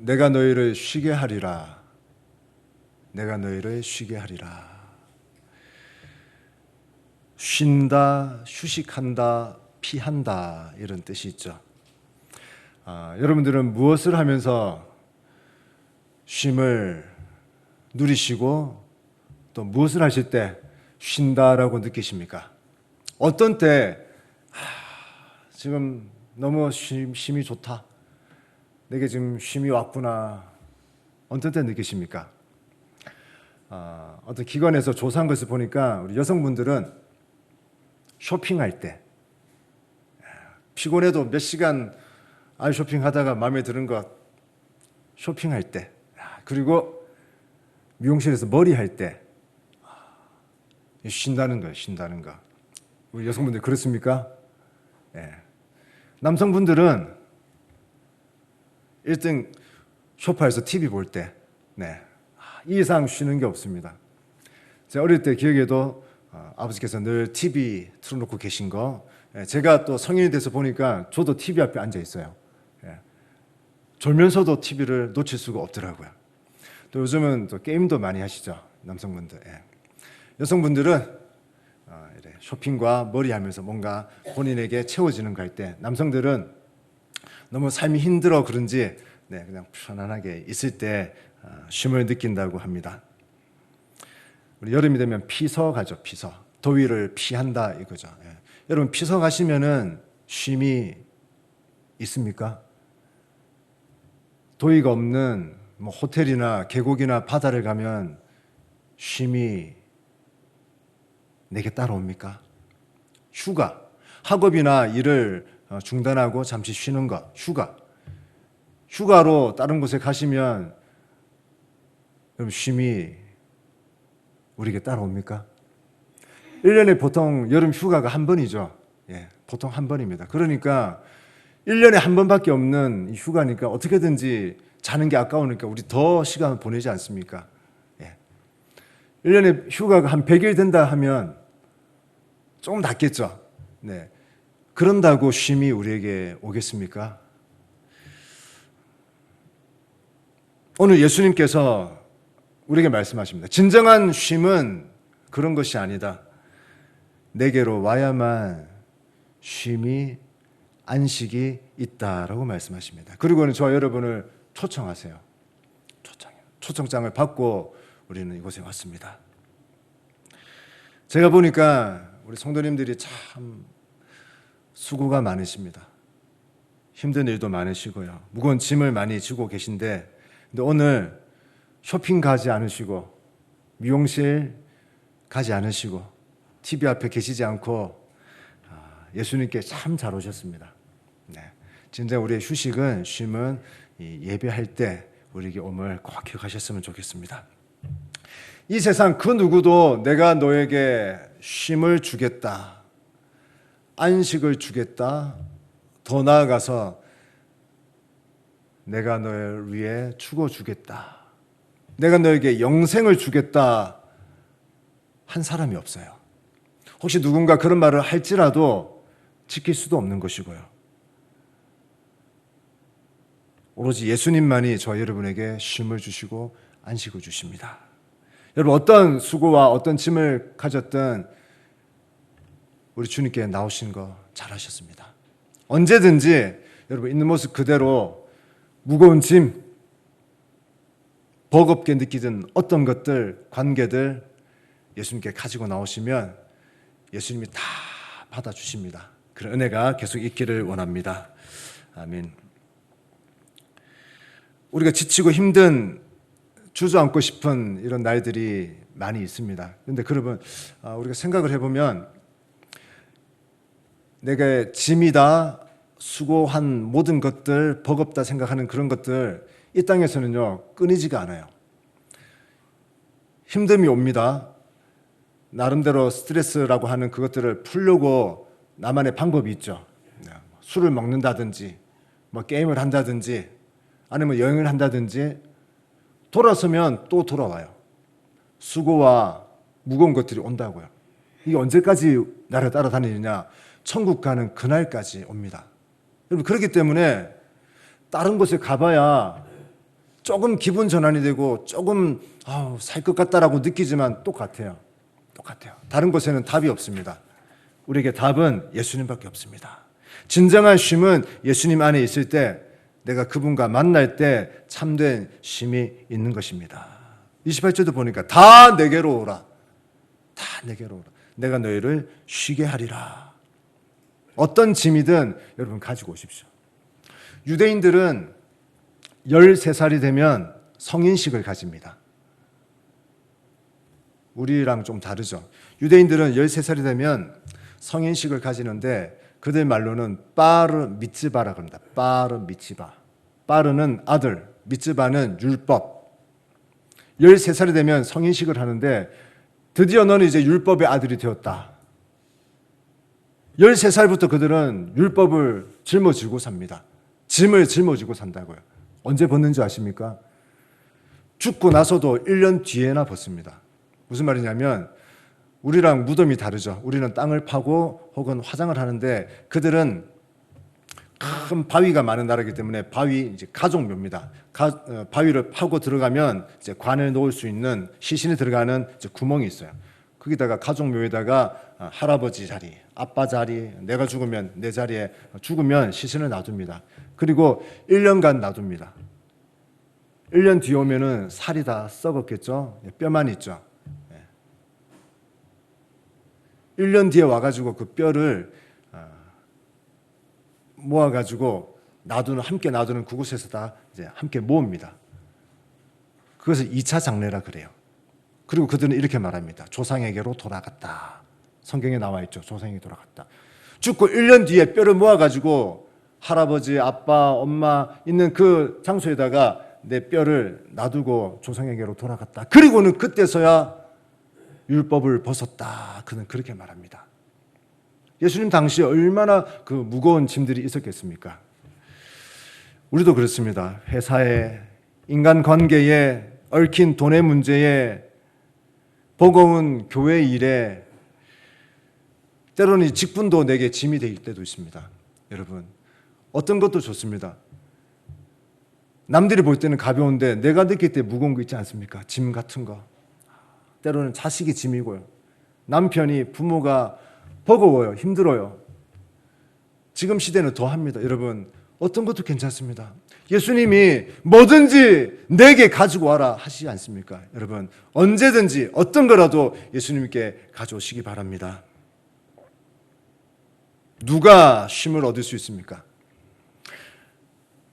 내가 너희를 쉬게 하리라. 내가 너희를 쉬게 하리라. 쉰다, 휴식한다, 피한다 이런 뜻이 있죠. 여러분들은 무엇을 하면서 쉼을 누리시고 또 무엇을 하실 때 쉰다라고 느끼십니까? 어떤 때 지금 너무 쉼이 좋다. 내게 지금 쉼이 왔구나. 어떤 때 느끼십니까? 어떤 기관에서 조사한 것을 보니까 우리 여성분들은 쇼핑할 때 피곤해도 몇 시간 아이 쇼핑하다가 마음에 드는 것 쇼핑할 때 그리고 미용실에서 머리 할 때 쉰다는 거예요. 쉰다는 거. 우리 여성분들 그렇습니까? 네. 남성분들은 1등 소파에서 TV 볼 때 이 이상 쉬는 게 없습니다. 제가 어릴 때 기억에도 아버지께서 늘 TV 틀어놓고 계신 거 제가 또 성인이 돼서 보니까 저도 TV 앞에 앉아 있어요. 졸면서도 TV를 놓칠 수가 없더라고요. 또 요즘은 또 게임도 많이 하시죠. 남성분들. 여성분들은 쇼핑과 머리 하면서 뭔가 본인에게 채워지는 거 할 때 남성들은 너무 삶이 힘들어 그런지 그냥 편안하게 있을 때 쉼을 느낀다고 합니다. 우리 여름이 되면 피서 가죠. 피서. 더위를 피한다 이거죠. 여러분 피서 가시면은 쉼이 있습니까? 더위가 없는 뭐 호텔이나 계곡이나 바다를 가면 쉼이 내게 따라옵니까? 휴가, 학업이나 일을 중단하고 잠시 쉬는 것, 휴가로 다른 곳에 가시면 그럼 쉼이 우리에게 따라옵니까? 1년에 보통 여름 휴가가 한 번이죠. 보통 한 번입니다. 그러니까 1년에 한 번밖에 없는 휴가니까 어떻게든지 자는 게 아까우니까 우리 더 시간을 보내지 않습니까? 1년에 휴가가 한 100일 된다 하면 조금 낫겠죠. 그런다고 쉼이 우리에게 오겠습니까? 오늘 예수님께서 우리에게 말씀하십니다. 진정한 쉼은 그런 것이 아니다. 내게로 와야만 쉼이 안식이 있다라고 말씀하십니다. 그리고는 저와 여러분을 초청하세요. 초청장을 받고 우리는 이곳에 왔습니다. 제가 보니까 우리 성도님들이 참 수고가 많으십니다. 힘든 일도 많으시고요. 무거운 짐을 많이 지고 계신데 근데 오늘 쇼핑 가지 않으시고 미용실 가지 않으시고 TV 앞에 계시지 않고 예수님께 참 잘 오셨습니다. 진짜 우리의 쉼은 예배할 때 우리에게 옴을 꼭 기억하셨으면 좋겠습니다. 이 세상 그 누구도 내가 너에게 쉼을 주겠다, 안식을 주겠다, 더 나아가서 내가 너를 위해 죽어주겠다, 내가 너에게 영생을 주겠다 한 사람이 없어요. 혹시 누군가 그런 말을 할지라도 지킬 수도 없는 것이고요. 오로지 예수님만이 저 여러분에게 쉼을 주시고 안식을 주십니다. 여러분 어떤 수고와 어떤 짐을 가졌든 우리 주님께 나오신 거 잘하셨습니다. 언제든지 여러분 있는 모습 그대로 무거운 짐, 버겁게 느끼던 어떤 것들, 관계들 예수님께 가지고 나오시면 예수님이 다 받아주십니다. 그런 은혜가 계속 있기를 원합니다. 아멘. 우리가 지치고 힘든 주저앉고 싶은 이런 날들이 많이 있습니다. 그런데 그러면 우리가 생각을 해보면 내가 짐이다, 수고한 모든 것들, 버겁다 생각하는 그런 것들 이 땅에서는요 끊이지가 않아요. 힘듦이 옵니다. 나름대로 스트레스라고 하는 그것들을 풀려고 나만의 방법이 있죠. 술을 먹는다든지 뭐 게임을 한다든지 아니면 여행을 한다든지 돌아서면 또 돌아와요. 수고와 무거운 것들이 온다고요. 이게 언제까지 나를 따라다니느냐? 천국 가는 그날까지 옵니다. 여러분 그렇기 때문에 다른 곳에 가봐야 조금 기분 전환이 되고 조금 살 것 같다라고 느끼지만 똑같아요. 다른 곳에는 답이 없습니다. 우리에게 답은 예수님밖에 없습니다. 진정한 쉼은 예수님 안에 있을 때, 내가 그분과 만날 때 참된 쉼이 있는 것입니다. 28절도 보니까 다 내게로 오라. 내가 너희를 쉬게 하리라. 어떤 짐이든 여러분 가지고 오십시오. 유대인들은 13살이 되면 성인식을 가집니다. 우리랑 좀 다르죠. 유대인들은 13살이 되면 성인식을 가지는데 그들 말로는 빠르 미츠바라 그럽니다. 빠르 미츠바. 빠르는 아들, 미츠바는 율법. 13살이 되면 성인식을 하는데 드디어 너는 이제 율법의 아들이 되었다. 13살부터 그들은 율법을 짊어지고 삽니다. 짐을 짊어지고 산다고요. 언제 벗는지 아십니까? 죽고 나서도 1년 뒤에나 벗습니다. 무슨 말이냐면 우리랑 무덤이 다르죠. 우리는 땅을 파고 혹은 화장을 하는데 그들은 큰 바위가 많은 나라이기 때문에 바위 이제 가족묘입니다. 바위를 파고 들어가면 이제 관을 놓을 수 있는 시신이 들어가는 이제 구멍이 있어요. 거기다가 가족묘에다가 할아버지 자리, 아빠 자리, 내가 죽으면 내 자리에 죽으면 시신을 놔둡니다. 그리고 1년간 놔둡니다. 1년 뒤에 오면은 살이 다 썩었겠죠. 뼈만 있죠. 1년 뒤에 와가지고 그 뼈를 모아가지고 함께 놔두는 그곳에서 다 이제 함께 모읍니다. 그것을 2차 장례라 그래요. 그리고 그들은 이렇게 말합니다. 조상에게로 돌아갔다. 성경에 나와 있죠. 조상에게 돌아갔다. 죽고 1년 뒤에 뼈를 모아가지고 할아버지, 아빠, 엄마 있는 그 장소에다가 내 뼈를 놔두고 조상에게로 돌아갔다. 그리고는 그때서야 율법을 벗었다. 그는 그렇게 말합니다. 예수님 당시에 얼마나 그 무거운 짐들이 있었겠습니까? 우리도 그렇습니다. 회사에, 인간관계에, 얽힌 돈의 문제에, 버거운 교회 일에, 때로는 이 직분도 내게 짐이 될 때도 있습니다. 여러분, 어떤 것도 좋습니다. 남들이 볼 때는 가벼운데 내가 느낄 때 무거운 거 있지 않습니까? 짐 같은 거. 때로는 자식이 짐이고요. 남편이, 부모가 버거워요. 힘들어요. 지금 시대는 더 합니다. 여러분, 어떤 것도 괜찮습니다. 예수님이 뭐든지 내게 가지고 와라 하시지 않습니까? 여러분, 언제든지 어떤 거라도 예수님께 가져오시기 바랍니다. 누가 쉼을 얻을 수 있습니까?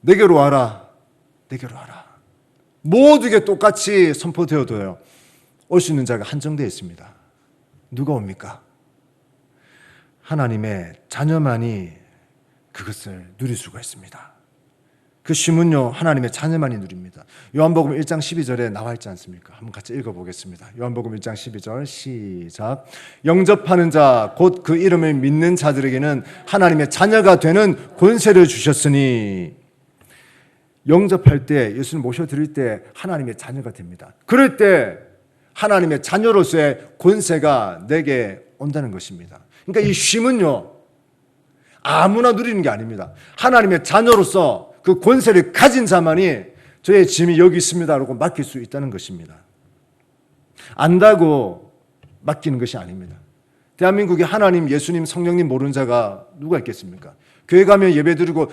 내게로 와라. 내게로 와라. 모두에게 똑같이 선포되어도요. 올 수 있는 자가 한정되어 있습니다. 누가 옵니까? 하나님의 자녀만이 그것을 누릴 수가 있습니다. 그 쉼은요, 하나님의 자녀만이 누립니다. 요한복음 1장 12절에 나와 있지 않습니까? 한번 같이 읽어보겠습니다. 요한복음 1장 12절 시작. 영접하는 자, 곧 그 이름을 믿는 자들에게는 하나님의 자녀가 되는 권세를 주셨으니, 영접할 때, 예수를 모셔드릴 때 하나님의 자녀가 됩니다. 그럴 때 하나님의 자녀로서의 권세가 내게 온다는 것입니다. 그러니까 이 쉼은요, 아무나 누리는 게 아닙니다. 하나님의 자녀로서 그 권세를 가진 자만이 저의 짐이 여기 있습니다라고 맡길 수 있다는 것입니다. 안다고 맡기는 것이 아닙니다. 대한민국에 하나님, 예수님, 성령님 모르는 자가 누가 있겠습니까? 교회 가면 예배 드리고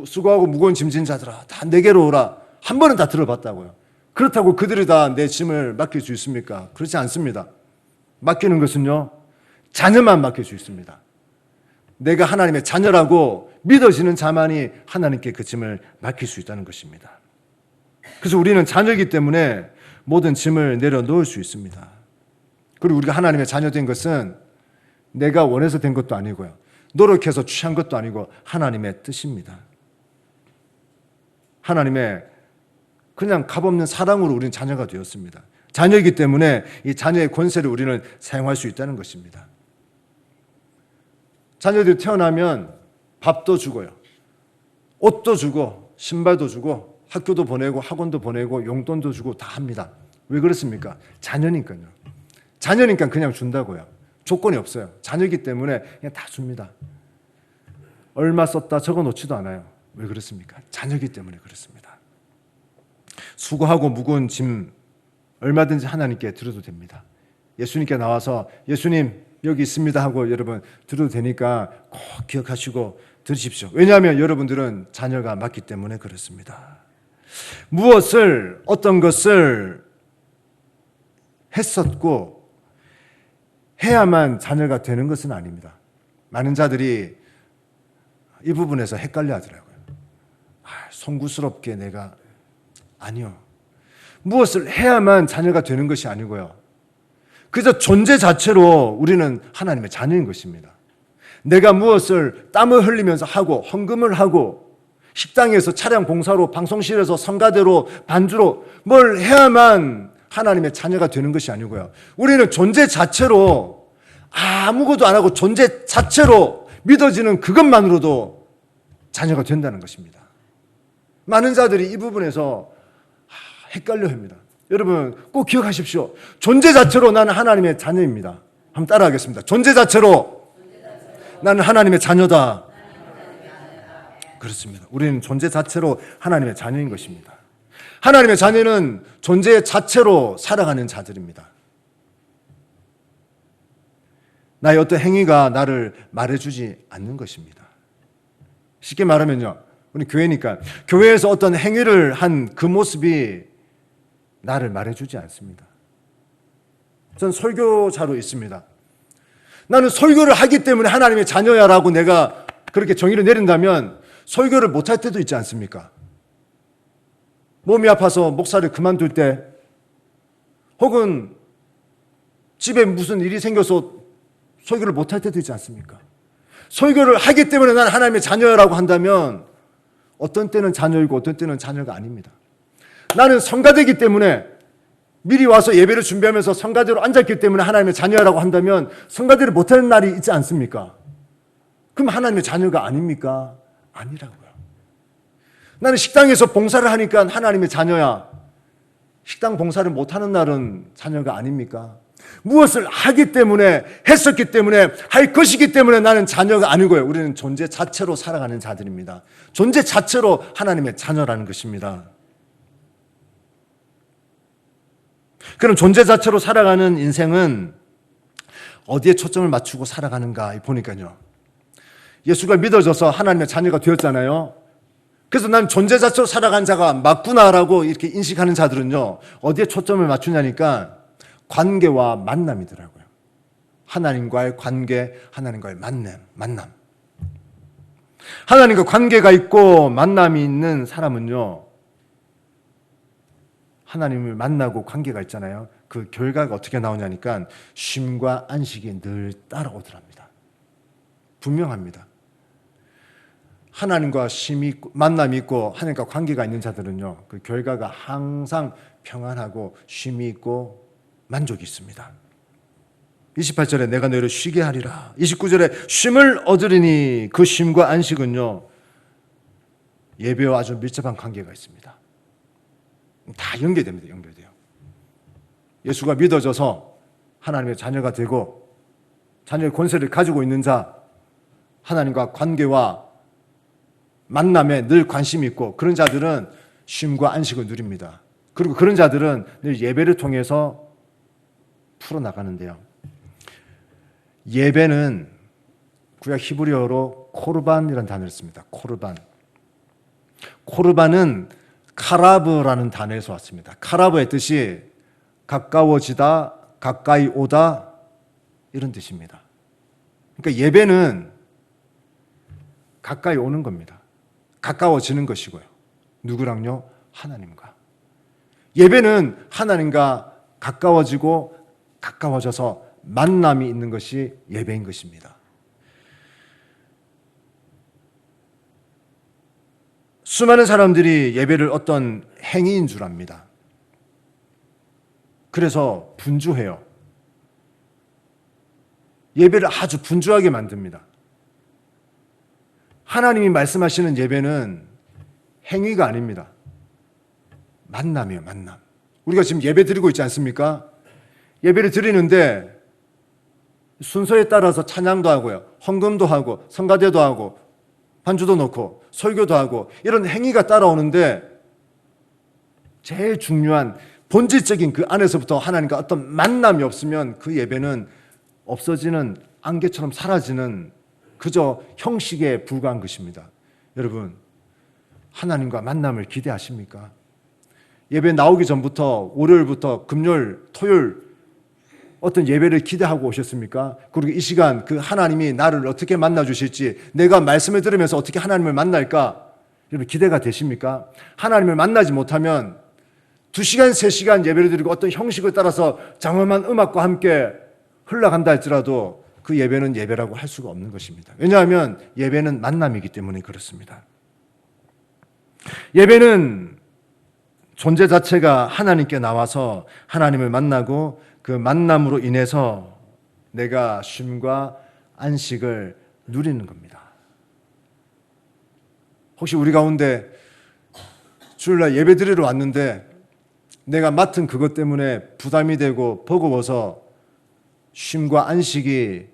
수고하고 무거운 짐진 자들아 다 내게로 오라. 한 번은 다 들어봤다고요. 그렇다고 그들이 다 내 짐을 맡길 수 있습니까? 그렇지 않습니다. 맡기는 것은요, 자녀만 맡길 수 있습니다. 내가 하나님의 자녀라고 믿어지는 자만이 하나님께 그 짐을 맡길 수 있다는 것입니다. 그래서 우리는 자녀이기 때문에 모든 짐을 내려놓을 수 있습니다. 그리고 우리가 하나님의 자녀된 것은 내가 원해서 된 것도 아니고요, 노력해서 취한 것도 아니고 하나님의 뜻입니다. 하나님의 그냥 값없는 사랑으로 우리는 자녀가 되었습니다. 자녀이기 때문에 이 자녀의 권세를 우리는 사용할 수 있다는 것입니다. 자녀들이 태어나면 밥도 주고요, 옷도 주고, 신발도 주고, 학교도 보내고, 학원도 보내고, 용돈도 주고 다 합니다. 왜 그렇습니까? 자녀니까요. 자녀니까 그냥 준다고요. 조건이 없어요. 자녀이기 때문에 그냥 다 줍니다. 얼마 썼다 적어 놓지도 않아요. 왜 그렇습니까? 자녀이기 때문에 그렇습니다. 수고하고 무거운 짐 얼마든지 하나님께 드려도 됩니다. 예수님께 나와서 예수님 여기 있습니다 하고 여러분 드려도 되니까 꼭 기억하시고 들으십시오. 왜냐하면 여러분들은 자녀가 맞기 때문에 그렇습니다. 무엇을 어떤 것을 했었고 해야만 자녀가 되는 것은 아닙니다. 많은 자들이 이 부분에서 헷갈려 하더라고요. 송구스럽게 내가 아니요. 무엇을 해야만 자녀가 되는 것이 아니고요. 그저 존재 자체로 우리는 하나님의 자녀인 것입니다. 내가 무엇을 땀을 흘리면서 하고 헌금을 하고 식당에서 차량 봉사로 방송실에서 성가대로 반주로 뭘 해야만 하나님의 자녀가 되는 것이 아니고요. 우리는 존재 자체로 아무것도 안 하고 존재 자체로 믿어지는 그것만으로도 자녀가 된다는 것입니다. 많은 자들이 이 부분에서 헷갈려 합니다. 여러분 꼭 기억하십시오. 존재 자체로 나는 하나님의 자녀입니다. 한번 따라하겠습니다. 존재 자체로 나는 하나님의 자녀다. 그렇습니다. 우리는 존재 자체로 하나님의 자녀인 것입니다. 하나님의 자녀는 존재 자체로 살아가는 자들입니다. 나의 어떤 행위가 나를 말해주지 않는 것입니다. 쉽게 말하면요, 우리 교회니까 교회에서 어떤 행위를 한 그 모습이 나를 말해주지 않습니다. 전 설교자로 있습니다. 나는 설교를 하기 때문에 하나님의 자녀야라고 내가 그렇게 정의를 내린다면 설교를 못할 때도 있지 않습니까? 몸이 아파서 목사를 그만둘 때 혹은 집에 무슨 일이 생겨서 설교를 못할 때도 있지 않습니까? 설교를 하기 때문에 나는 하나님의 자녀라고 한다면 어떤 때는 자녀이고 어떤 때는 자녀가 아닙니다. 나는 성가대기 때문에 미리 와서 예배를 준비하면서 성가대로 앉았기 때문에 하나님의 자녀라고 한다면 성가대를 못하는 날이 있지 않습니까? 그럼 하나님의 자녀가 아닙니까? 아니라고요. 나는 식당에서 봉사를 하니까 하나님의 자녀야. 식당 봉사를 못하는 날은 자녀가 아닙니까? 무엇을 하기 때문에 했었기 때문에 할 것이기 때문에 나는 자녀가 아니고요. 우리는 존재 자체로 살아가는 자들입니다. 존재 자체로 하나님의 자녀라는 것입니다. 그럼 존재 자체로 살아가는 인생은 어디에 초점을 맞추고 살아가는가 보니까요. 예수가 믿어져서 하나님의 자녀가 되었잖아요. 그래서 난 존재 자체로 살아간 자가 맞구나라고 이렇게 인식하는 자들은요. 어디에 초점을 맞추냐니까 관계와 만남이더라고요. 하나님과의 관계, 하나님과의 만남. 하나님과 관계가 있고 만남이 있는 사람은요. 하나님을 만나고 관계가 있잖아요. 그 결과가 어떻게 나오냐니까 쉼과 안식이 늘 따라오더랍니다. 분명합니다. 하나님과 쉼이 있고 만남이 있고 하나님과 관계가 있는 자들은요. 그 결과가 항상 평안하고 쉼이 있고 만족이 있습니다. 28절에 내가 너희를 쉬게 하리라. 29절에 쉼을 얻으리니 그 쉼과 안식은요. 예배와 아주 밀접한 관계가 있습니다. 다 연계됩니다. 연결돼요. 예수가 믿어져서 하나님의 자녀가 되고 자녀의 권세를 가지고 있는 자, 하나님과 관계와 만남에 늘 관심이 있고 그런 자들은 쉼과 안식을 누립니다. 그리고 그런 자들은 늘 예배를 통해서 풀어나가는데요. 예배는 구약 히브리어로 코르반이라는 단어를 씁니다. 코르반은 카라브라는 단어에서 왔습니다. 카라브의 뜻이 가까워지다, 가까이 오다 이런 뜻입니다. 그러니까 예배는 가까이 오는 겁니다. 가까워지는 것이고요. 누구랑요? 하나님과. 예배는 하나님과 가까워져서 만남이 있는 것이 예배인 것입니다. 수많은 사람들이 예배를 어떤 행위인 줄 압니다. 그래서 분주해요. 예배를 아주 분주하게 만듭니다. 하나님이 말씀하시는 예배는 행위가 아닙니다. 만남이에요, 만남. 우리가 지금 예배 드리고 있지 않습니까? 예배를 드리는데 순서에 따라서 찬양도 하고요, 헌금도 하고, 성가대도 하고, 반주도 넣고, 설교도 하고 이런 행위가 따라오는데 제일 중요한 본질적인 그 안에서부터 하나님과 어떤 만남이 없으면 그 예배는 없어지는, 안개처럼 사라지는 그저 형식에 불과한 것입니다. 여러분, 하나님과 만남을 기대하십니까? 예배 나오기 전부터 월요일부터 금요일, 토요일 어떤 예배를 기대하고 오셨습니까? 그리고 이 시간 그 하나님이 나를 어떻게 만나 주실지, 내가 말씀을 들으면서 어떻게 하나님을 만날까? 여러분 기대가 되십니까? 하나님을 만나지 못하면 2시간, 3시간 예배를 드리고 어떤 형식을 따라서 장엄한 음악과 함께 흘러간다 할지라도 그 예배는 예배라고 할 수가 없는 것입니다. 왜냐하면 예배는 만남이기 때문에 그렇습니다. 예배는 존재 자체가 하나님께 나와서 하나님을 만나고 그 만남으로 인해서 내가 쉼과 안식을 누리는 겁니다. 혹시 우리 가운데 주일날 예배 드리러 왔는데 내가 맡은 그것 때문에 부담이 되고 버거워서 쉼과 안식이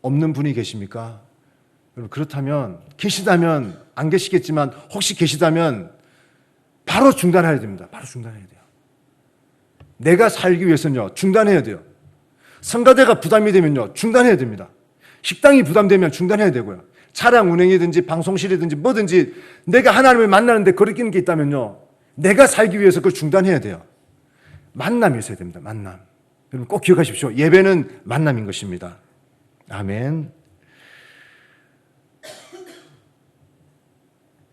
없는 분이 계십니까? 여러분 그렇다면, 계시다면, 안 계시겠지만 혹시 계시다면 바로 중단해야 됩니다. 바로 중단해야 돼요. 내가 살기 위해서는요, 중단해야 돼요. 성가대가 부담이 되면요, 중단해야 됩니다. 식당이 부담되면 중단해야 되고요. 차량 운행이든지 방송실이든지 뭐든지 내가 하나님을 만나는데 거리끼는 게 있다면요, 내가 살기 위해서 그걸 중단해야 돼요. 만남이 있어야 됩니다. 만남. 여러분 꼭 기억하십시오. 예배는 만남인 것입니다. 아멘.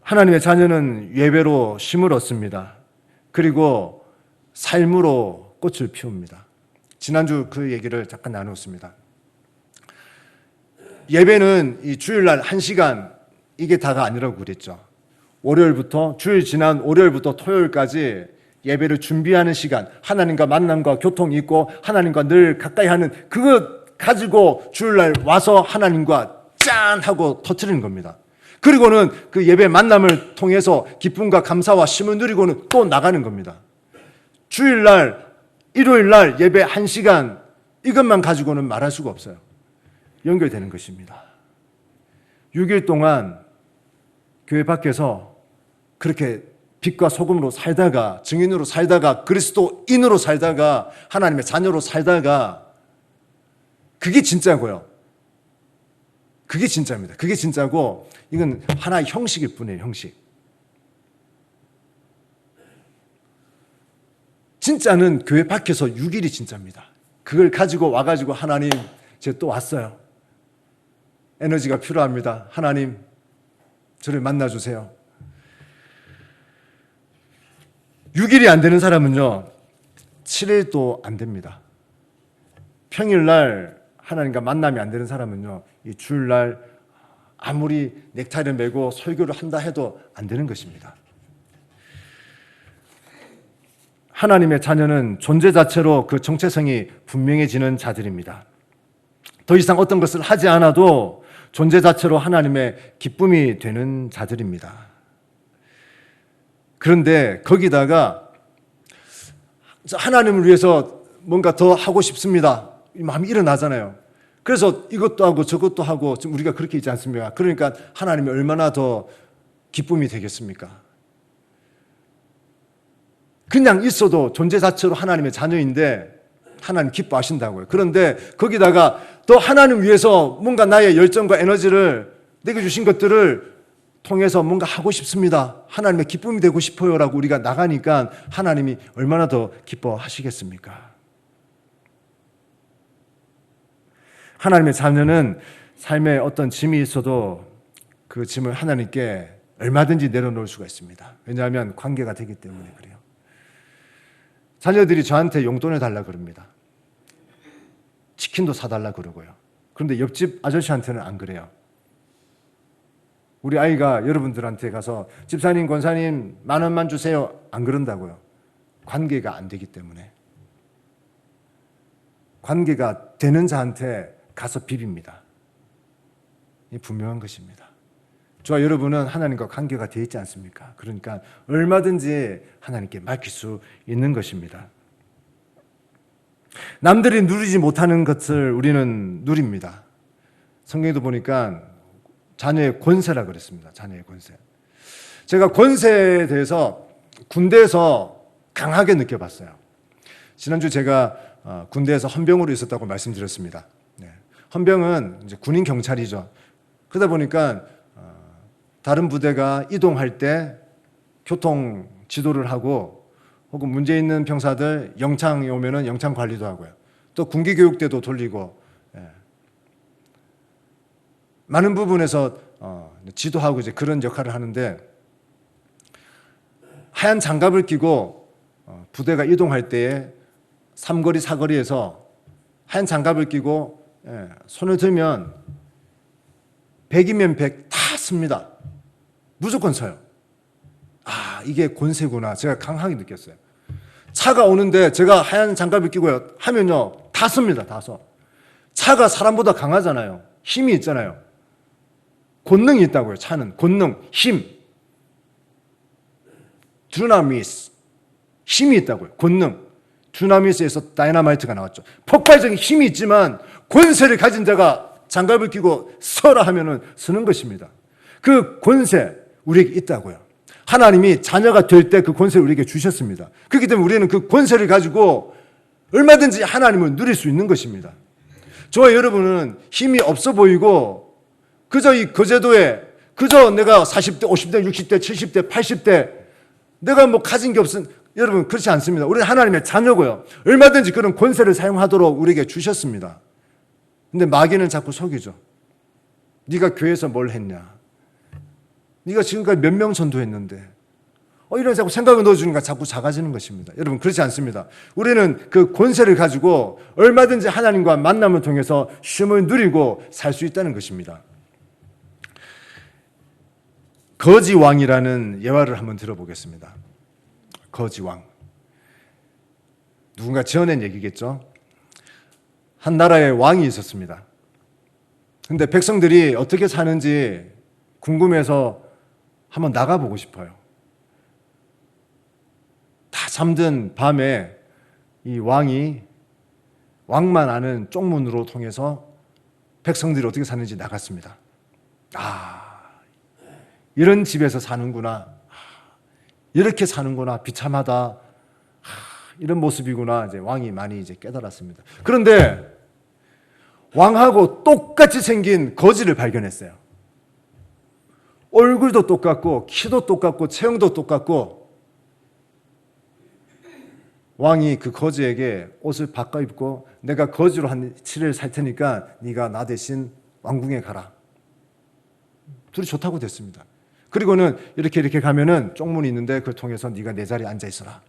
하나님의 자녀는 예배로 쉼을 얻습니다. 그리고 삶으로 꽃을 피웁니다. 지난주 그 얘기를 잠깐 나누었습니다. 예배는 이 주일날 1시간 이게 다가 아니라고 그랬죠. 월요일부터, 주일 지난 월요일부터 토요일까지 예배를 준비하는 시간, 하나님과 만남과 교통이 있고 하나님과 늘 가까이 하는 그것 가지고 주일날 와서 하나님과 짠 하고 터뜨리는 겁니다. 그리고는 그 예배 만남을 통해서 기쁨과 감사와 쉼을 누리고는 또 나가는 겁니다. 주일날, 일요일날 예배 1시간 이것만 가지고는 말할 수가 없어요. 연결되는 것입니다. 6일 동안 교회 밖에서 그렇게 빛과 소금으로 살다가, 증인으로 살다가, 그리스도인으로 살다가, 하나님의 자녀로 살다가, 그게 진짜고요. 그게 진짜입니다. 그게 진짜고, 이건 하나의 형식일 뿐이에요. 형식. 진짜는 교회 밖에서 6일이 진짜입니다. 그걸 가지고 와가지고 하나님, 제가 또 왔어요. 에너지가 필요합니다. 하나님, 저를 만나주세요. 6일이 안 되는 사람은요, 7일도 안 됩니다. 평일날 하나님과 만남이 안 되는 사람은요, 이 주일날 아무리 넥타이를 메고 설교를 한다 해도 안 되는 것입니다. 하나님의 자녀는 존재 자체로 그 정체성이 분명해지는 자들입니다. 더 이상 어떤 것을 하지 않아도 존재 자체로 하나님의 기쁨이 되는 자들입니다. 그런데 거기다가 하나님을 위해서 뭔가 더 하고 싶습니다. 이 마음이 일어나잖아요. 그래서 이것도 하고 저것도 하고 지금 우리가 그렇게 있지 않습니까? 그러니까 하나님이 얼마나 더 기쁨이 되겠습니까? 그냥 있어도 존재 자체로 하나님의 자녀인데 하나님 기뻐하신다고요. 그런데 거기다가 더 하나님 위해서 뭔가 나의 열정과 에너지를 내게 주신 것들을 통해서 뭔가 하고 싶습니다. 하나님의 기쁨이 되고 싶어요라고 우리가 나가니까 하나님이 얼마나 더 기뻐하시겠습니까? 하나님의 자녀는 삶에 어떤 짐이 있어도 그 짐을 하나님께 얼마든지 내려놓을 수가 있습니다. 왜냐하면 관계가 되기 때문에 그래요. 자녀들이 저한테 용돈을 달라 그럽니다. 치킨도 사달라 그러고요. 그런데 옆집 아저씨한테는 안 그래요. 우리 아이가 여러분들한테 가서 집사님, 권사님 10,000원만 주세요. 안 그런다고요. 관계가 안 되기 때문에. 관계가 되는 자한테 가서 비빕니다. 이 분명한 것입니다. 저와 여러분은 하나님과 관계가 되어 있지 않습니까? 그러니까 얼마든지 하나님께 맡길 수 있는 것입니다. 남들이 누리지 못하는 것을 우리는 누립니다. 성경에도 보니까 자녀의 권세라 그랬습니다. 자녀의 권세. 제가 권세에 대해서 군대에서 강하게 느껴봤어요. 지난주 제가 군대에서 헌병으로 있었다고 말씀드렸습니다. 헌병은 이제 군인 경찰이죠. 그러다 보니까 다른 부대가 이동할 때 교통 지도를 하고 혹은 문제 있는 병사들 영창에 오면은 영창 관리도 하고요. 또 군기 교육대도 돌리고 많은 부분에서 지도하고 이제 그런 역할을 하는데 하얀 장갑을 끼고 부대가 이동할 때에 삼거리 사거리에서 하얀 장갑을 끼고 손을 들면 100이면 100 다 씁니다. 무조건 서요. 아, 이게 권세구나. 제가 강하게 느꼈어요. 차가 오는데 제가 하얀 장갑을 끼고 하면요, 다 씁니다. 다 써. 차가 사람보다 강하잖아요. 힘이 있잖아요. 권능이 있다고요. 차는 권능, 힘, 두나미스, 힘이 있다고요. 권능. 두나미스에서 다이너마이트가 나왔죠. 폭발적인 힘이 있지만 권세를 가진 자가 장갑을 끼고 서라 하면은 서는 것입니다. 그 권세 우리에게 있다고요. 하나님이 자녀가 될 때 그 권세를 우리에게 주셨습니다. 그렇기 때문에 우리는 그 권세를 가지고 얼마든지 하나님을 누릴 수 있는 것입니다. 저와 여러분은 힘이 없어 보이고 그저 이 거제도에 그저 내가 40대, 50대, 60대, 70대, 80대 내가 뭐 가진 게 없은 여러분 그렇지 않습니다. 우리는 하나님의 자녀고요. 얼마든지 그런 권세를 사용하도록 우리에게 주셨습니다. 근데 마귀는 자꾸 속이죠. 네가 교회에서 뭘 했냐? 네가 지금까지 몇 명 전도했는데 이런 자꾸 생각을 넣어주니까 자꾸 작아지는 것입니다. 여러분 그렇지 않습니다. 우리는 그 권세를 가지고 얼마든지 하나님과 만남을 통해서 쉼을 누리고 살 수 있다는 것입니다. 거지왕이라는 예화를 한번 들어보겠습니다. 거지왕. 누군가 지어낸 얘기겠죠. 한 나라에 왕이 있었습니다. 근데 백성들이 어떻게 사는지 궁금해서 한번 나가보고 싶어요. 다 잠든 밤에 이 왕이 왕만 아는 쪽문으로 통해서 백성들이 어떻게 사는지 나갔습니다. 이런 집에서 사는구나. 이렇게 사는구나. 비참하다. 이런 모습이구나. 이제 왕이 많이 이제 깨달았습니다. 그런데 왕하고 똑같이 생긴 거지를 발견했어요. 얼굴도 똑같고 키도 똑같고 체형도 똑같고 왕이 그 거지에게 옷을 바꿔 입고 내가 거지로 한 7일 살 테니까 네가 나 대신 왕궁에 가라. 둘이 좋다고 됐습니다. 그리고는 이렇게 가면은 쪽문이 있는데 그걸 통해서 네가 내 자리에 앉아 있어라.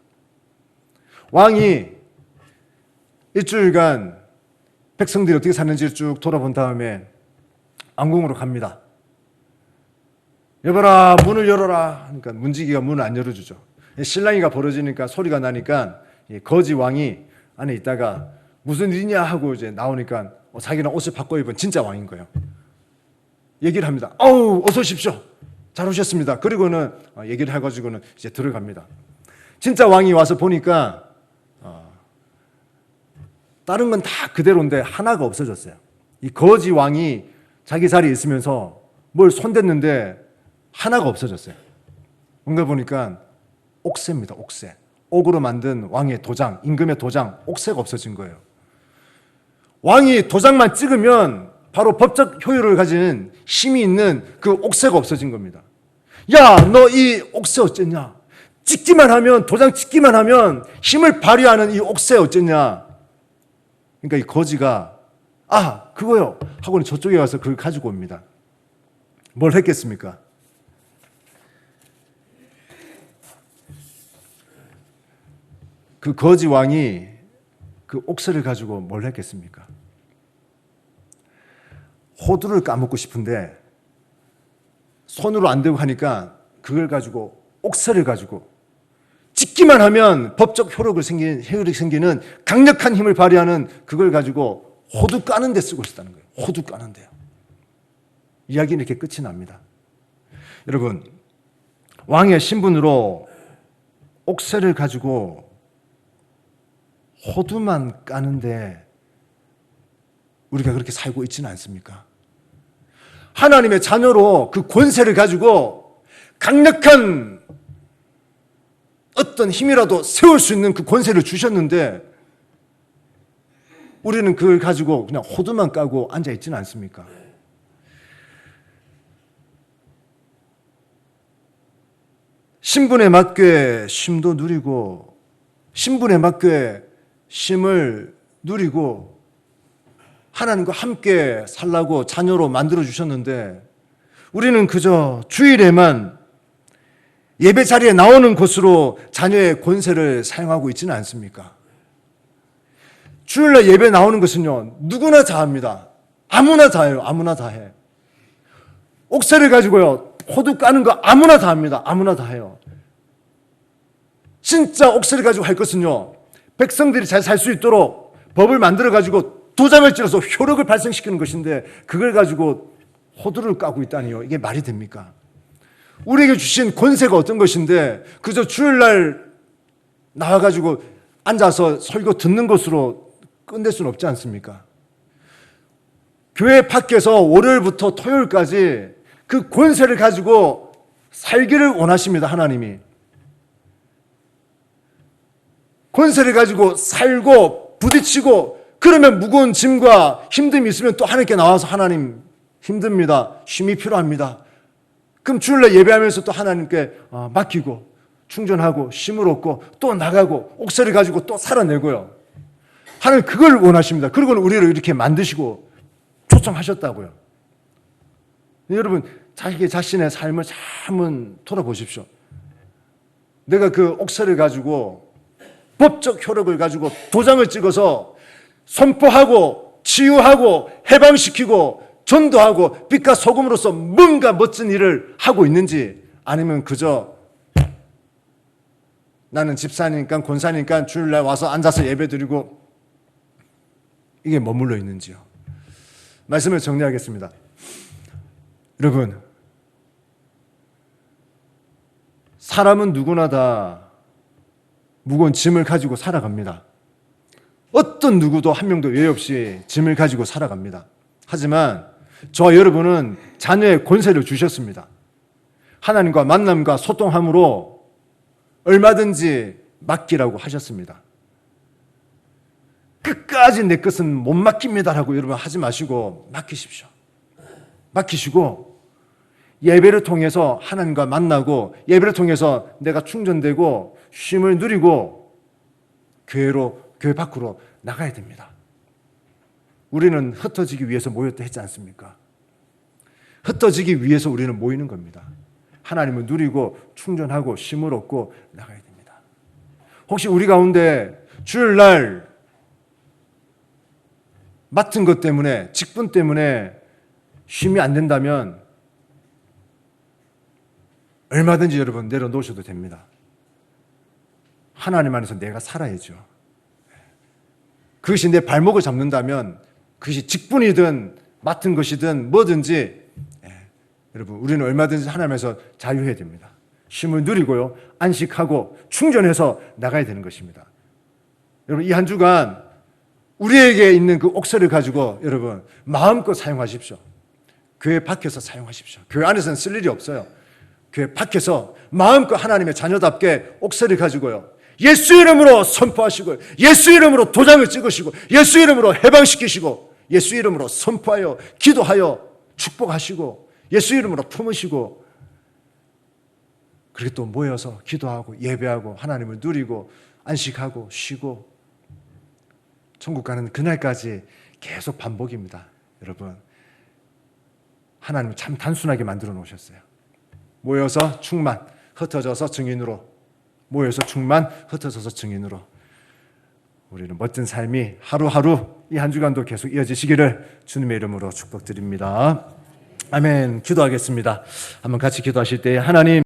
왕이 일주일간 백성들이 어떻게 사는지를 쭉 돌아본 다음에 왕궁으로 갑니다. 여봐라, 문을 열어라. 그러니까 문지기가 문을 안 열어주죠. 실랑이가 벌어지니까 소리가 나니까 거지 왕이 안에 있다가 무슨 일이냐 하고 이제 나오니까 자기는 옷을 바꿔 입은 진짜 왕인 거예요. 얘기를 합니다. 어서 오십시오. 잘 오셨습니다. 그리고는 얘기를 해가지고는 이제 들어갑니다. 진짜 왕이 와서 보니까 다른 건 다 그대로인데 하나가 없어졌어요. 이 거지 왕이 자기 자리에 있으면서 뭘 손댔는데 하나가 없어졌어요. 뭔가 보니까 옥새입니다. 옥새. 옥으로 만든 왕의 도장, 임금의 도장, 옥새가 없어진 거예요. 왕이 도장만 찍으면 바로 법적 효율을 가진 힘이 있는 그 옥새가 없어진 겁니다. 야, 너 이 옥새 어쨌냐? 찍기만 하면, 도장 찍기만 하면 힘을 발휘하는 이 옥새 어쨌냐? 그러니까 이 거지가 그거요 하고는 저쪽에 와서 그걸 가지고 옵니다. 뭘 했겠습니까? 그 거지 왕이 그 옥새를 가지고 뭘 했겠습니까? 호두를 까먹고 싶은데 손으로 안 되고 하니까 그걸 가지고 옥새를 가지고 찍기만 하면 법적 효력이 생기는 강력한 힘을 발휘하는 그걸 가지고 호두 까는 데 쓰고 있었다는 거예요. 호두 까는 데요. 이야기는 이렇게 끝이 납니다. 여러분, 왕의 신분으로 옥새를 가지고 호두만 까는데 우리가 그렇게 살고 있지는 않습니까? 하나님의 자녀로 그 권세를 가지고 강력한 어떤 힘이라도 세울 수 있는 그 권세를 주셨는데 우리는 그걸 가지고 그냥 호두만 까고 앉아 있지는 않습니까? 신분에 맞게 쉼도 누리고 신분에 맞게 쉼을 누리고 하나님과 함께 살라고 자녀로 만들어 주셨는데 우리는 그저 주일에만 예배 자리에 나오는 것으로 자녀의 권세를 사용하고 있지는 않습니까? 주일날 예배 나오는 것은요, 누구나 다 합니다. 아무나 다 해요. 아무나 다 해. 옥새를 가지고요, 호두 까는 거 아무나 다 합니다. 아무나 다 해요. 진짜 옥새를 가지고 할 것은요, 백성들이 잘 살 수 있도록 법을 만들어 가지고 도장을 찍어서 효력을 발생시키는 것인데 그걸 가지고 호두를 까고 있다니요. 이게 말이 됩니까? 우리에게 주신 권세가 어떤 것인데 그저 주일날 나와가지고 앉아서 설교 듣는 것으로 끝낼 수는 없지 않습니까? 교회 밖에서 월요일부터 토요일까지 그 권세를 가지고 살기를 원하십니다. 하나님이. 권세를 가지고 살고 부딪히고 그러면 무거운 짐과 힘듦이 있으면 또 하나님께 나와서 하나님 힘듭니다. 쉼이 필요합니다. 그럼 주일날 예배하면서 또 하나님께 맡기고 충전하고 쉼을 얻고 또 나가고 옥새를 가지고 또 살아내고요. 하나님 그걸 원하십니다. 그리고는 우리를 이렇게 만드시고 초청하셨다고요. 여러분 자기 자신의 삶을 한번 돌아보십시오. 내가 그 옥새를 가지고 법적 효력을 가지고 도장을 찍어서 선포하고 치유하고 해방시키고 전도하고 빛과 소금으로서 뭔가 멋진 일을 하고 있는지 아니면 그저 나는 집사니까 권사니까 주일날 와서 앉아서 예배드리고 이게 머물러 있는지요. 말씀을 정리하겠습니다. 여러분, 사람은 누구나 다 무거운 짐을 가지고 살아갑니다. 어떤 누구도 한 명도 예외 없이 짐을 가지고 살아갑니다. 하지만 저와 여러분은 자녀의 권세를 주셨습니다. 하나님과 만남과 소통함으로 얼마든지 맡기라고 하셨습니다. 끝까지 내 것은 못 맡깁니다라고 여러분 하지 마시고 맡기십시오. 맡기시고 예배를 통해서 하나님과 만나고 예배를 통해서 내가 충전되고 쉼을 누리고 교회 밖으로 나가야 됩니다. 우리는 흩어지기 위해서 모였다 했지 않습니까? 흩어지기 위해서 우리는 모이는 겁니다. 하나님을 누리고 충전하고 쉼을 얻고 나가야 됩니다. 혹시 우리 가운데 주일날 맡은 것 때문에 직분 때문에 쉼이 안 된다면 얼마든지 여러분 내려놓으셔도 됩니다. 하나님 안에서 내가 살아야죠. 그것이 내 발목을 잡는다면 그것이 직분이든 맡은 것이든 뭐든지 여러분 우리는 얼마든지 하나님에서 자유해야 됩니다. 쉼을 누리고요. 안식하고 충전해서 나가야 되는 것입니다. 여러분 이 한 주간 우리에게 있는 그 옥새를 가지고 여러분 마음껏 사용하십시오. 교회 밖에서 사용하십시오. 교회 안에서는 쓸 일이 없어요. 교회 밖에서 마음껏 하나님의 자녀답게 옥새를 가지고요. 예수 이름으로 선포하시고 예수 이름으로 도장을 찍으시고 예수 이름으로 해방시키시고 예수 이름으로 선포하여 기도하여 축복하시고 예수 이름으로 품으시고 그렇게 또 모여서 기도하고 예배하고 하나님을 누리고 안식하고 쉬고 천국 가는 그날까지 계속 반복입니다. 여러분 하나님 참 단순하게 만들어 놓으셨어요. 모여서 충만, 흩어져서 증인으로 모여서 충만, 흩어져서 증인으로 우리는 멋진 삶이 하루하루 이 한 주간도 계속 이어지시기를 주님의 이름으로 축복드립니다. 아멘. 기도하겠습니다. 한번 같이 기도하실 때 하나님